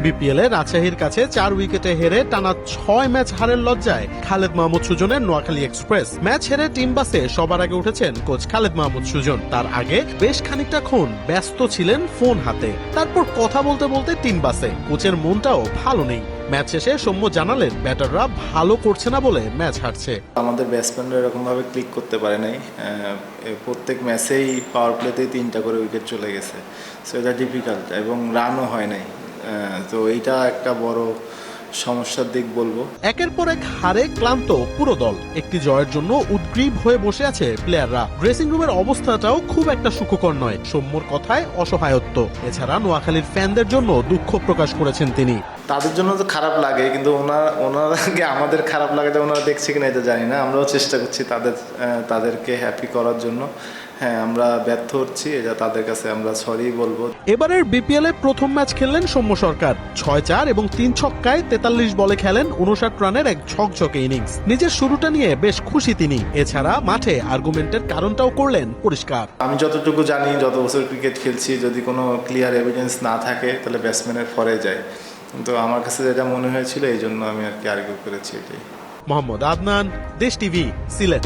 বিপিএলে রাজশাহীর কাছে 4 উইকেটে হেরে টানা 6 ম্যাচ হারের লজ্জায় খালেদ মাহমুদ সুজনের নোয়াখালী এক্সপ্রেস। ম্যাচ হেরে টিম বাসে সবার আগে উঠেছেন কোচ খালেদ মাহমুদ সুজন। তার আগে বেশ খানিকটাক্ষণ ব্যস্ত ছিলেন ফোন হাতে, তারপর কথা বলতে বলতে টিম বাসে। কোচের মনটাও ভালো নেই। ম্যাচ শেষে সৌম্য জানালেন ব্যাটাররা ভালো করছে না বলে ম্যাচ হারছে। আমাদের ব্যাটসম্যানরা এরকম ভাবে ক্লিক করতে পারে নাই। প্রত্যেক ম্যাচেই পাওয়ার প্লেতেই 3টা করে উইকেট চলে গেছে, সো এটা ডিফিকাল্ট এবং রানও হয় নাই। তো এইটা একটা বড় সমস্যার দিক বলবো। একের পর এক হারে ক্লান্ত পুরো দল। একটি জয়ের জন্য উদ্গ্রীব হয়ে বসে আছে প্লেয়াররা। ড্রেসিং রুমের অবস্থাটাও খুব একটা সুখকর নয়। সৌম্যর কথায় অসহায়ত্ব। এছাড়া নোয়াখালীর ফ্যানদের জন্য দুঃখ প্রকাশ করেছেন তিনি। তাদের জন্য তো খারাপ লাগে, কিন্তু ওনারাকে আমাদের খারাপ লাগে যে ওনারা দেখছে কিনা এটা জানি না। আমরাও চেষ্টা করছি তাদেরকে হ্যাপি করার জন্য। হ্যাঁ, আমরা ব্যর্থ হচ্ছি, এটা তাদের কাছে আমরা সরি বলবো। এবারের বিপিএল এ প্রথম ম্যাচ খেললেন সৌম্য সরকার। 6-4 এবং 3 ছক্কায় 43 বলে খেলেন 59 রানের এক ঝকঝকে ইনিংস। নিজের শুরুটা নিয়ে বেশ খুশি তিনি। এছাড়া মাঠে আর্গুমেন্টের কারণটাও করলেন পরিষ্কার। আমি যতটুকু জানি, যত বছর ক্রিকেট খেলছি, যদি কোনো ক্লিয়ার এভিডেন্স না থাকে তাহলে ব্যাটসম্যানের ফরে যায়। কিন্তু আমার কাছে যেটা মনে হয়েছিল, এই জন্য আমি আর কি আর্গিউ করেছি এটাই। মোহাম্মদ আদনান, দেশ টিভি, সিলেট।